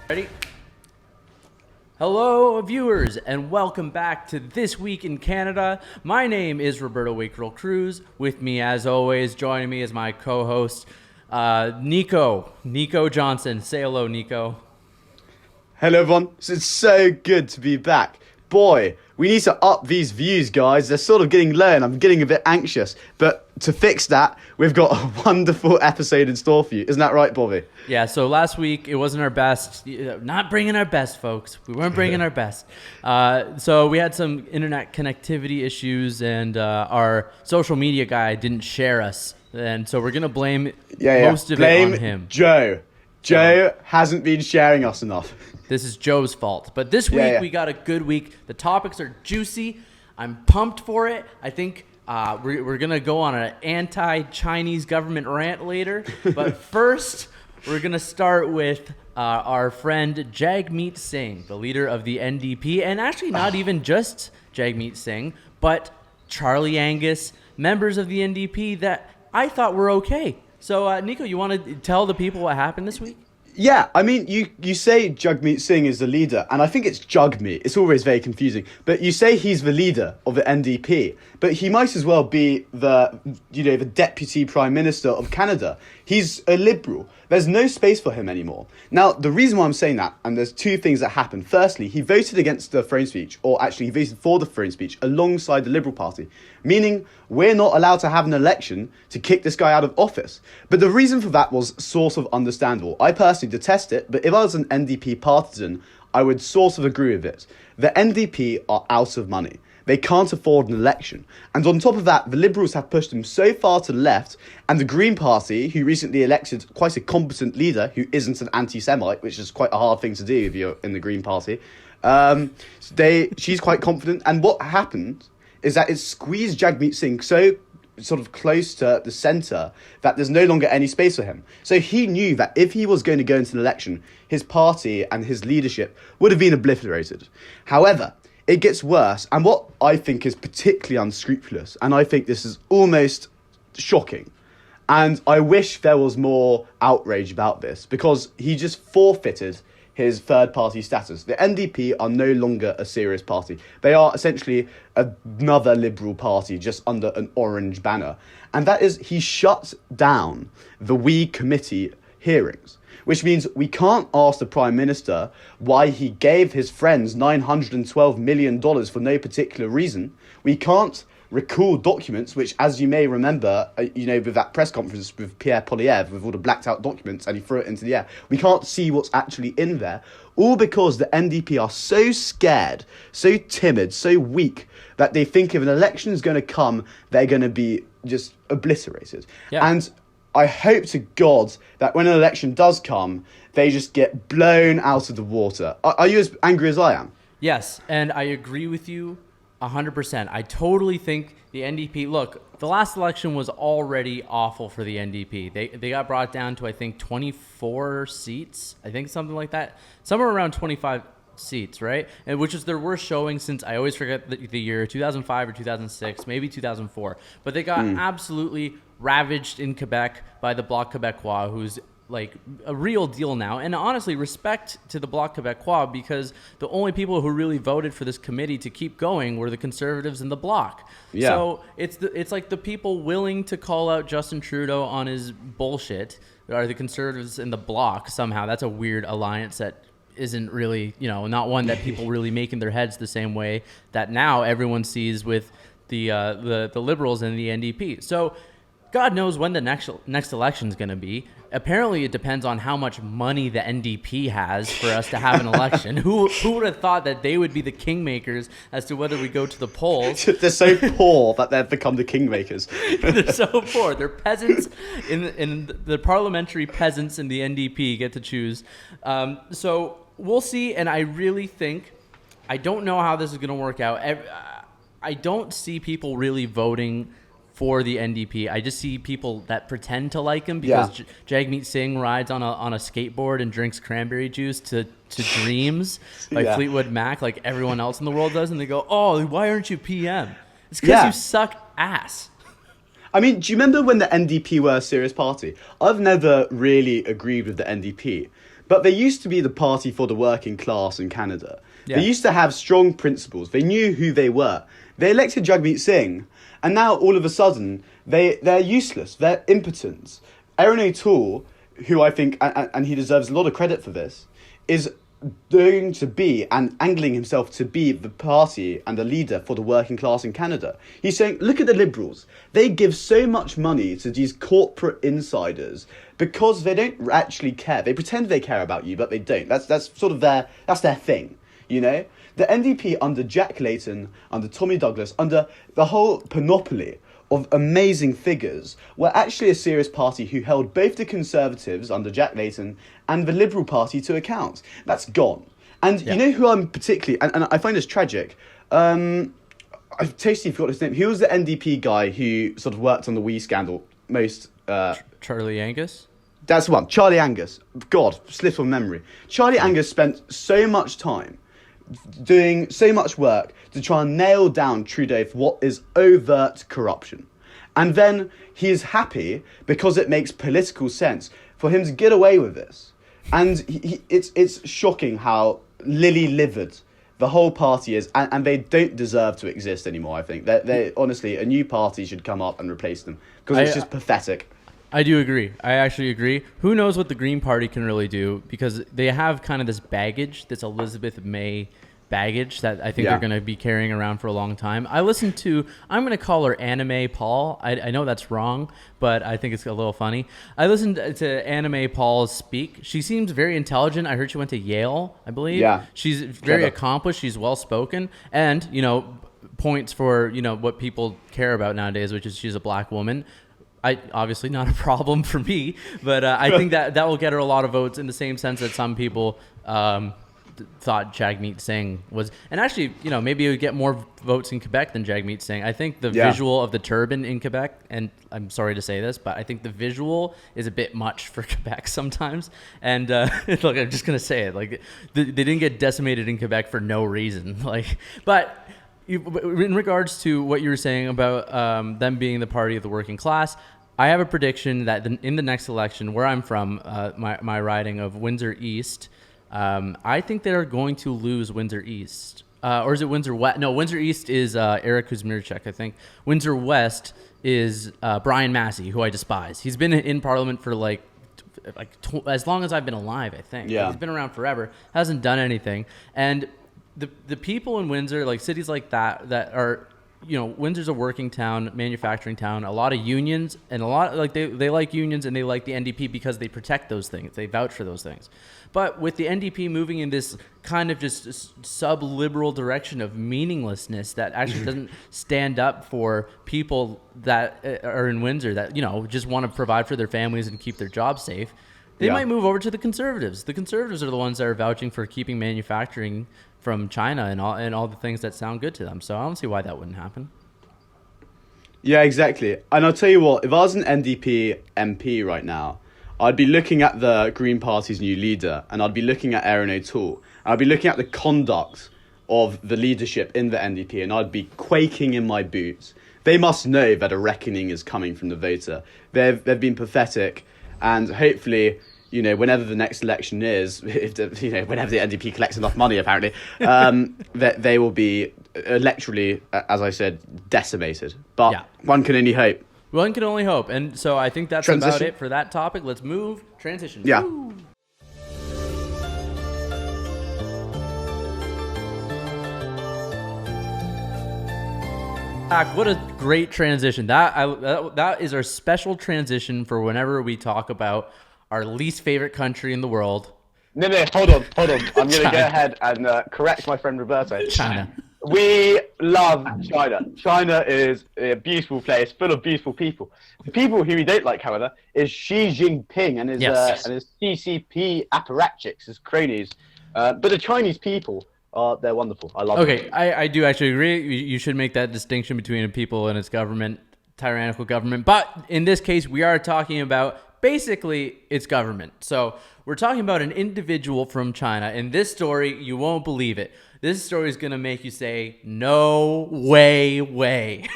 Ready? Hello, viewers, and welcome back to This Week in Canada. My name is Roberto Wakerl Cruz. With me, as always, joining me is my co-host, Nico Johnson. Say hello, Nico. Hello, everyone. It's so good to be back. Boy, we need to up these views, guys. They're sort of getting low, and I'm getting a bit anxious. But to fix that, we've got a wonderful episode in store for you. Isn't that right, Bobby? Yeah, so last week, it wasn't our best. Not bringing our best, folks. We weren't bringing our best. So we had some internet connectivity issues, and our social media guy didn't share us. And so we're going to blame most of it on him. Joe. Joe hasn't been sharing us enough. This is Joe's fault. But this week, we got a good week. The topics are juicy. I'm pumped for it. I think we're going to go on an anti-Chinese government rant later. But first, we're going to start with our friend Jagmeet Singh, the leader of the NDP. And actually not even just Jagmeet Singh, but Charlie Angus, members of the NDP that I thought were okay. So, Nico, you want to tell the people what happened this week? Yeah, I mean, you say Jagmeet Singh is the leader, and I think it's Jagmeet. It's always very confusing. But you say he's the leader of the NDP, but he might as well be the deputy prime minister of Canada. He's a liberal. There's no space for him anymore. Now, the reason why I'm saying that, and there's two things that happened. Firstly, he voted against the throne speech, or actually he voted for the throne speech alongside the Liberal Party, meaning we're not allowed to have an election to kick this guy out of office. But the reason for that was sort of understandable. I personally detest it, but if I was an NDP partisan, I would sort of agree with it. The NDP are out of money. They can't afford an election. And on top of that, the Liberals have pushed them so far to the left, and the Green Party, who recently elected quite a competent leader who isn't an anti-Semite, which is quite a hard thing to do if you're in the Green Party, she's quite confident. And what happened is that it squeezed Jagmeet Singh so sort of close to the centre that there's no longer any space for him. So he knew that if he was going to go into an election, his party and his leadership would have been obliterated. However, it gets worse, and what I think is particularly unscrupulous, and I think this is almost shocking, and I wish there was more outrage about this, because he just forfeited his third-party status. The NDP are no longer a serious party. They are essentially another Liberal party just under an orange banner. And that is, he shut down the We Committee hearings, which means we can't ask the Prime Minister why he gave his friends $912 million for no particular reason. We can't recall documents, which, as you may remember, with that press conference with Pierre Poilievre, with all the blacked out documents, and he threw it into the air. We can't see what's actually in there, all because the NDP are so scared, so timid, so weak, that they think if an election is going to come, they're going to be just obliterated. Yeah. And I hope to God that when an election does come, they just get blown out of the water. Are you as angry as I am? Yes, and I agree with you 100%. I totally think the NDP, look, the last election was already awful for the NDP. They got brought down to, I think, 24 seats. I think something like that. Somewhere around 25 seats, right? And which is their worst showing since, I always forget the year, 2005 or 2006, maybe 2004. But they got absolutely ravaged in Quebec by the Bloc Québécois, who's like a real deal now. And honestly, respect to the Bloc Québécois, because the only people who really voted for this committee to keep going were the Conservatives and the Bloc. Yeah. So it's like the people willing to call out Justin Trudeau on his bullshit are the Conservatives and the Bloc somehow. That's a weird alliance that isn't really, not one that people really make in their heads the same way that now everyone sees with the Liberals and the NDP. So God knows when the next election is going to be. Apparently, it depends on how much money the NDP has for us to have an election. Who would have thought that they would be the kingmakers as to whether we go to the polls? They're so poor that they've become the kingmakers. They're so poor. They're peasants. In the parliamentary peasants in the NDP get to choose. So we'll see. And I really think, I don't know how this is going to work out. I don't see people really voting for the NDP. I just see people that pretend to like him because Jagmeet Singh rides on a skateboard and drinks cranberry juice to Dreams by Fleetwood Mac like everyone else in the world does, and they go, oh, why aren't you PM? It's because you suck ass. I mean, do you remember when the NDP were a serious party? I've never really agreed with the NDP but they used to be the party for the working class in Canada. Yeah. They used to have strong principles. They knew who they were. They elected Jagmeet Singh, and now all of a sudden they're useless. They're impotent. Erin O'Toole, who I think, and he deserves a lot of credit for this, is going to be and angling himself to be the party and the leader for the working class in Canada. He's saying, look at the Liberals. They give so much money to these corporate insiders because they don't actually care. They pretend they care about you, but they don't. That's sort of their thing, you know? The NDP under Jack Layton, under Tommy Douglas, under the whole panoply of amazing figures, were actually a serious party who held both the Conservatives under Jack Layton and the Liberal Party to account. That's gone. And you know who I'm particularly... And I find this tragic. I've totally forgot his name. He was the NDP guy who sort of worked on the Wee scandal most... Charlie Angus? That's the one. Charlie Angus. God, slip of memory. Charlie Angus spent so much time doing so much work to try and nail down Trudeau for what is overt corruption. And then he is happy because it makes political sense for him to get away with this. And it's shocking how lily-livered the whole party is, and they don't deserve to exist anymore, I think. They honestly, a new party should come up and replace them, because it's just pathetic. I do agree. I actually agree. Who knows what the Green Party can really do, because they have kind of this baggage, this Elizabeth May baggage that I think they're going to be carrying around for a long time. I listened to, I'm going to call her Anime Paul. I know that's wrong, but I think it's a little funny. I listened to Anime Paul speak. She seems very intelligent. I heard she went to Yale, I believe. Yeah. She's very accomplished. She's well-spoken. And, you know, points for, you know, what people care about nowadays, which is she's a black woman. Obviously not a problem for me, but I think that will get her a lot of votes, in the same sense that some people thought Jagmeet Singh was, and actually, you know, maybe it would get more votes in Quebec than Jagmeet Singh. I think the visual of the turban in Quebec, and I'm sorry to say this, but I think the visual is a bit much for Quebec sometimes. And look, I'm just gonna say it, like they didn't get decimated in Quebec for no reason. Like, but in regards to what you were saying about them being the party of the working class, I have a prediction that in the next election, where I'm from, my riding of Windsor East, I think they're going to lose Windsor East. Or is it Windsor West? No, Windsor East is Eric Kuzmirchek, I think. Windsor West is Brian Massey, who I despise. He's been in Parliament for as long as I've been alive, I think. Yeah. He's been around forever, hasn't done anything. And the people in Windsor, like cities like that are... You know, Windsor's a working town, manufacturing town, a lot of unions, and a lot, like, they like unions and they like the NDP because they protect those things. They vouch for those things. But with the NDP moving in this kind of just sub-liberal direction of meaninglessness that actually doesn't stand up for people that are in Windsor that, you know, just want to provide for their families and keep their jobs safe, they might move over to the Conservatives. The Conservatives are the ones that are vouching for keeping manufacturing from China and all the things that sound good to them. So I don't see why that wouldn't happen. Yeah, exactly. And I'll tell you what, if I was an NDP MP right now, I'd be looking at the Green Party's new leader, and I'd be looking at Erin O'Toole. I'd be looking at the conduct of the leadership in the NDP, and I'd be quaking in my boots. They must know that a reckoning is coming from the voter. They've been pathetic, and hopefully, you know, whenever the next election is, whenever the NDP collects enough money, apparently, that they will be electorally, as I said, decimated. But one can only hope. One can only hope. And so I think that's about it for that topic. Let's move. Transition. Yeah. Woo! What a great transition. That is our special transition for whenever we talk about our least favorite country in the world. No, hold on. I'm going to go ahead and correct my friend Roberto. China. We love China. China is a beautiful place, full of beautiful people. The people who we don't like, however, is Xi Jinping and his CCP apparatchiks, his cronies. But the Chinese people, they're wonderful. I love them. Okay, I do actually agree. You should make that distinction between a people and its government, tyrannical government. But in this case, we are talking about basically its government. So we're talking about an individual from China. In this story, you won't believe it. This story is going to make you say, no way.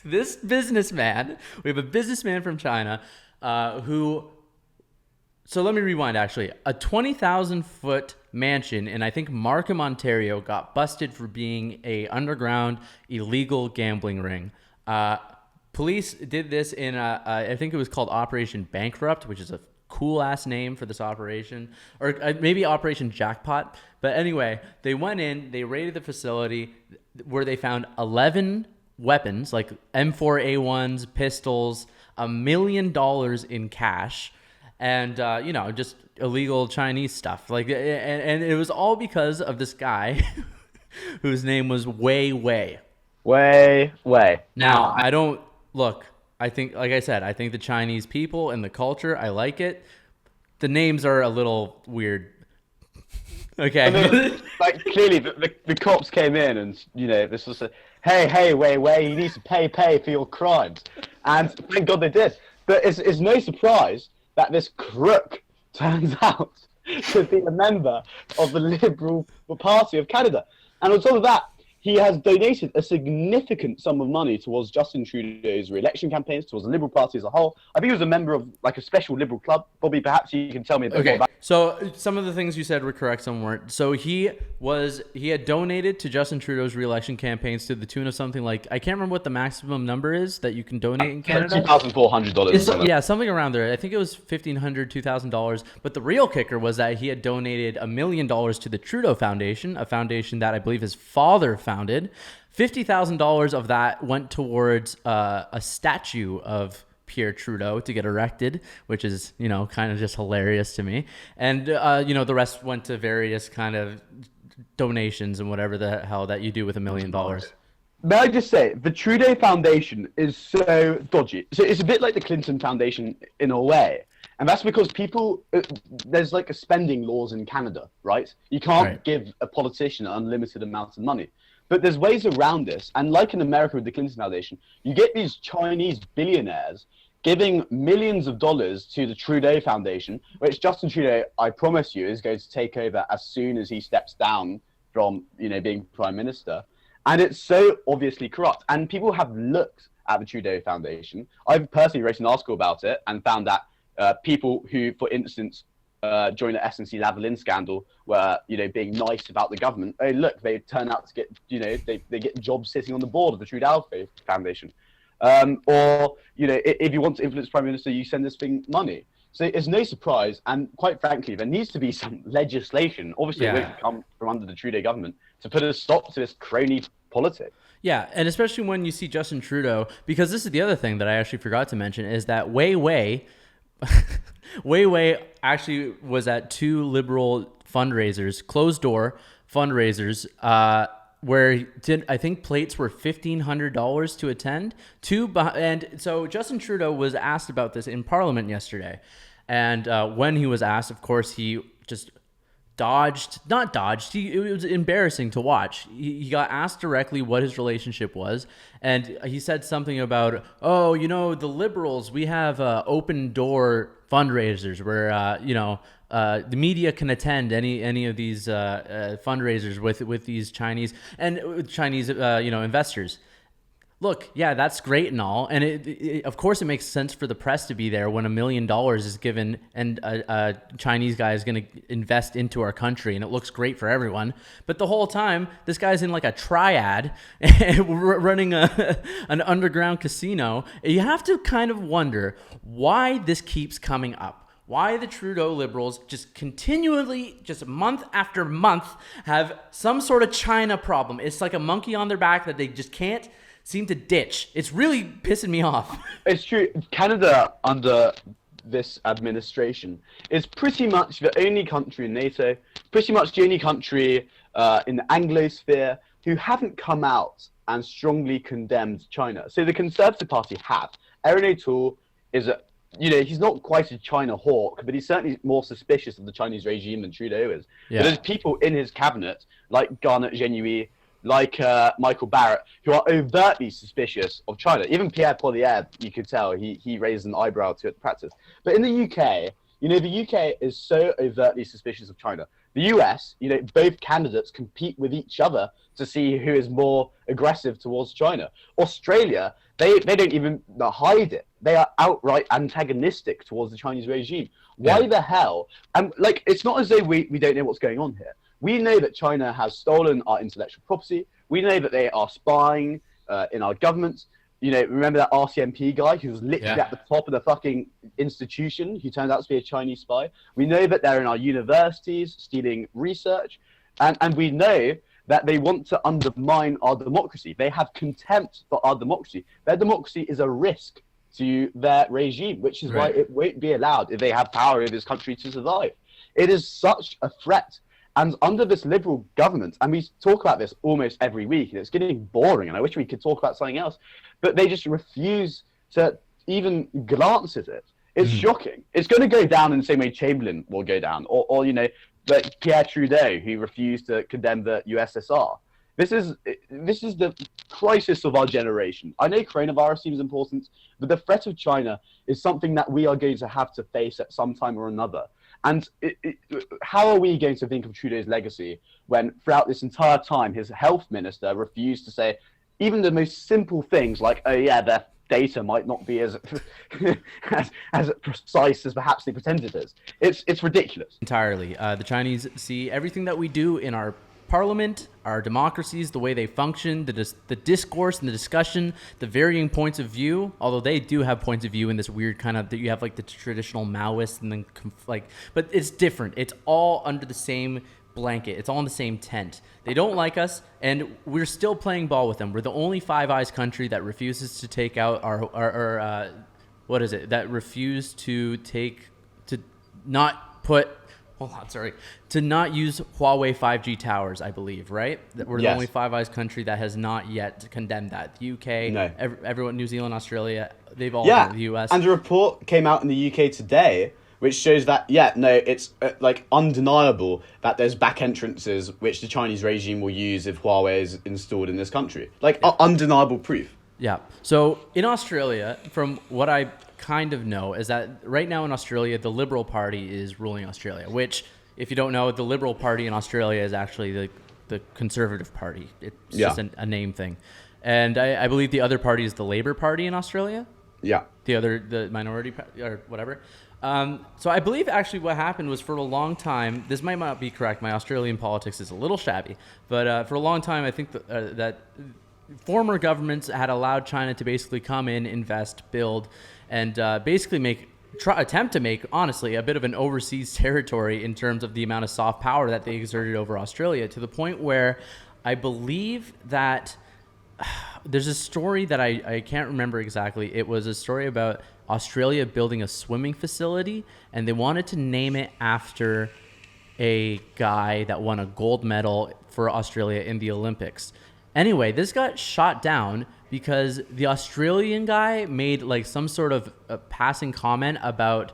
This businessman, we have a businessman from China who So let me rewind. Actually, a 20,000-foot mansion in I think Markham, Ontario, got busted for being a underground illegal gambling ring. Police did this in I think it was called Operation Bankrupt, which is a cool ass name for this operation, or maybe Operation Jackpot. But anyway, they went in, they raided the facility where they found 11 weapons like M4A1s, pistols, $1 million in cash, and just illegal Chinese stuff. And it was all because of this guy whose name was Wei Wei. Way. Now, I don't look. I think, like I said, I think the Chinese people and the culture, I like it. The names are a little weird. Okay. I mean, like clearly the cops came in and this was hey Wei, you need to pay for your crimes, and thank God they did. But it's no surprise that this crook turns out to be a member of the Liberal Party of Canada, and on top of that, he has donated a significant sum of money towards Justin Trudeau's re-election campaigns, towards the Liberal Party as a whole. I think he was a member of like a special Liberal club. Bobby, perhaps you can tell me a bit more about. So some of the things you said were correct, some weren't. So he had donated to Justin Trudeau's re-election campaigns to the tune of something like, I can't remember what the maximum number is that you can donate in Canada. $2,400. Yeah, something around there. I think it was $1,500, $2,000. But the real kicker was that he had donated $1 million to the Trudeau Foundation, a foundation that I believe his father founded. $50,000 of that went towards a statue of Pierre Trudeau to get erected, which is, kind of just hilarious to me. And, the rest went to various kind of donations and whatever the hell that you do with $1 million. May I just say, the Trudeau Foundation is so dodgy. So it's a bit like the Clinton Foundation in a way. And that's because there's like a spending laws in Canada, right? You can't give a politician an unlimited amount of money. But there's ways around this. And like in America with the Clinton Foundation, you get these Chinese billionaires giving millions of dollars to the Trudeau Foundation, which Justin Trudeau, I promise you, is going to take over as soon as he steps down from, being Prime Minister. And it's so obviously corrupt. And people have looked at the Trudeau Foundation. I've personally written an article about it and found that people who, for instance, during the SNC-Lavalin scandal were, being nice about the government. Oh, look, they turn out to get, they get jobs sitting on the board of the Trudeau Foundation. Or, if you want to influence Prime Minister, you send this thing money. So it's no surprise, and quite frankly, there needs to be some legislation, obviously it won't come from under the Trudeau government, to put a stop to this crony politics. Yeah, and especially when you see Justin Trudeau, because this is the other thing that I actually forgot to mention, is that Wei Wei actually was at two Liberal fundraisers, closed-door fundraisers, where I think plates were $1,500 to attend. And so Justin Trudeau was asked about this in Parliament yesterday. And when he was asked, of course, he just not dodged. It was embarrassing to watch. He got asked directly what his relationship was. And he said something about, the Liberals, we have open door fundraisers where, the media can attend any of these fundraisers with these Chinese investors. Look, yeah, that's great and all, and it of course it makes sense for the press to be there when $1 million is given and a Chinese guy is going to invest into our country, and it looks great for everyone. But the whole time, this guy's in like a triad, running an underground casino. You have to kind of wonder why this keeps coming up. Why the Trudeau Liberals just continually, just month after month, have some sort of China problem. It's like a monkey on their back that they just can't seem to ditch. It's really pissing me off. It's true. Canada, under this administration, is pretty much the only country in NATO, pretty much the only country in the Anglosphere who haven't come out and strongly condemned China. So the Conservative Party have. Erin O'Toole is he's not quite a China hawk, but he's certainly more suspicious of the Chinese regime than Trudeau is. Yeah. But there's people in his cabinet, like Garnet Genouillet, like Michael Barrett, who are overtly suspicious of China. Even Pierre Poilievre, you could tell, he raised an eyebrow to it practice. But in the UK, the UK is so overtly suspicious of China The US, both candidates compete with each other to see who is more aggressive towards China. Australia, they don't even hide it. They are outright antagonistic towards the Chinese regime. Why the hell? And it's not as though we don't know what's going on here. We know that China has stolen our intellectual property. We know that they are spying in our government. Remember that RCMP guy who was literally at the top of the fucking institution who turned out to be a Chinese spy? We know that they're in our universities stealing research. And we know that they want to undermine our democracy. They have contempt for our democracy. Their democracy is a risk to their regime, which is why it won't be allowed if they have power in this country to survive. It is such a threat. And under this Liberal government, and we talk about this almost every week, and it's getting boring, and I wish we could talk about something else, but they just refuse to even glance at it. It's shocking. It's going to go down in the same way Chamberlain will go down, or like Pierre Trudeau, who refused to condemn the USSR. This is the crisis of our generation. I know coronavirus seems important, but the threat of China is something that we are going to have to face at some time or another. And how are we going to think of Trudeau's legacy when throughout this entire time his health minister refused to say even the most simple things like, oh yeah, their data might not be as as precise as perhaps they pretended it is. It's ridiculous. Entirely. The Chinese see everything that we do in our parliament, our democracies, the way they function, the discourse and the discussion, the varying points of view, although they do have points of view in this weird kind of, that you have like the traditional Maoist and then but it's different. It's all under the same blanket. It's all in the same tent. They don't like us, and we're still playing ball with them. We're the only Five Eyes country that refuses to take out our what is it? That refused to not put. Hold on, sorry. To not use Huawei 5G towers, I believe, right? We're the only Five Eyes country that has not yet condemned that. The UK, everyone, New Zealand, Australia, they've all done it. The US. And a report came out in the UK today, which shows that, it's undeniable that there's back entrances which the Chinese regime will use if Huawei is installed in this country. Undeniable proof. Yeah. So in Australia, from what I kind of know, is that right now in Australia, the Liberal Party is ruling Australia, which, if you don't know, the Liberal Party in Australia is actually the Conservative Party. It's just a name thing. And I believe the other party is the Labour Party in Australia. Yeah. The minority or whatever. So I believe actually what happened was, for a long time, this might not be correct, my Australian politics is a little shabby, but for a long time I think that former governments had allowed China to basically come in, invest, build, and basically attempt to make, honestly, a bit of an overseas territory in terms of the amount of soft power that they exerted over Australia, to the point where I believe that there's a story that I can't remember exactly. It was a story about Australia building a swimming facility, and they wanted to name it after a guy that won a gold medal for Australia in the Olympics. Anyway, this got shot down because the Australian guy made some sort of a passing comment about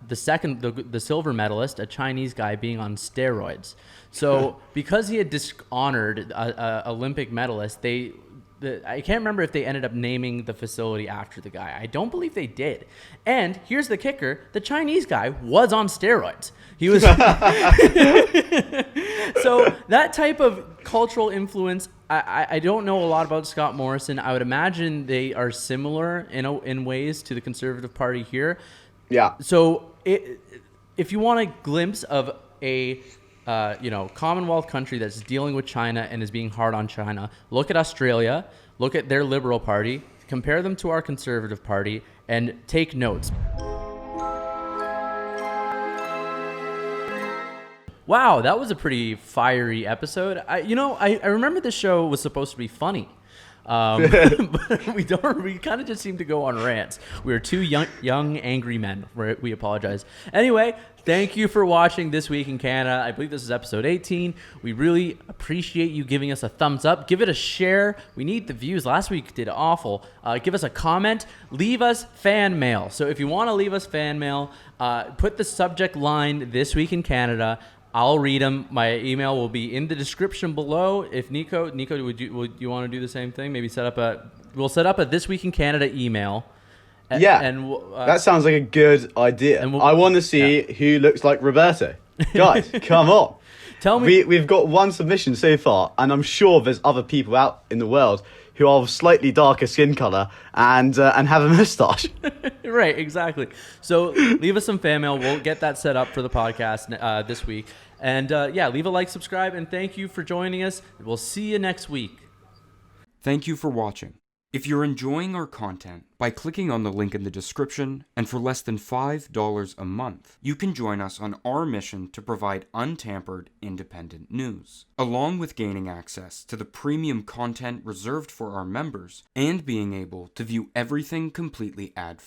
the silver medalist, a Chinese guy, being on steroids. So because he had dishonored a Olympic medalist, I can't remember if they ended up naming the facility after the guy. I don't believe they did. And here's the kicker: the Chinese guy was on steroids. He was. So that type of cultural influence, I don't know a lot about Scott Morrison. I would imagine they are similar in ways to the Conservative Party here. Yeah. So if you want a glimpse of a Commonwealth country that's dealing with China and is being hard on China, look at Australia, look at their Liberal Party, compare them to our Conservative Party, and take notes. Wow, that was a pretty fiery episode. I remember this show was supposed to be funny. But we kind of just seem to go on rants. We are two young angry men. We apologize. Anyway, thank you for watching This Week in Canada. I believe this is episode 18. We really appreciate you giving us a thumbs up. Give it a share. We need the views. Last week did awful. Give us a comment. Leave us fan mail. So if you want to leave us fan mail, put the subject line This Week in Canada. I'll read them. My email will be in the description below. If Nico, would you want to do the same thing? Maybe we'll set up a This Week in Canada email. That sounds like a good idea. I want to see who looks like Roberto. Guys, come on. Tell me. We've got one submission so far, and I'm sure there's other people out in the world who are of slightly darker skin color and have a mustache. Right, exactly. So leave us some fan mail. We'll get that set up for the podcast this week. And leave a like, subscribe, and thank you for joining us. We'll see you next week. Thank you for watching. If you're enjoying our content, by clicking on the link in the description, and for less than $5 a month, you can join us on our mission to provide untampered, independent news, along with gaining access to the premium content reserved for our members, and being able to view everything completely ad-free.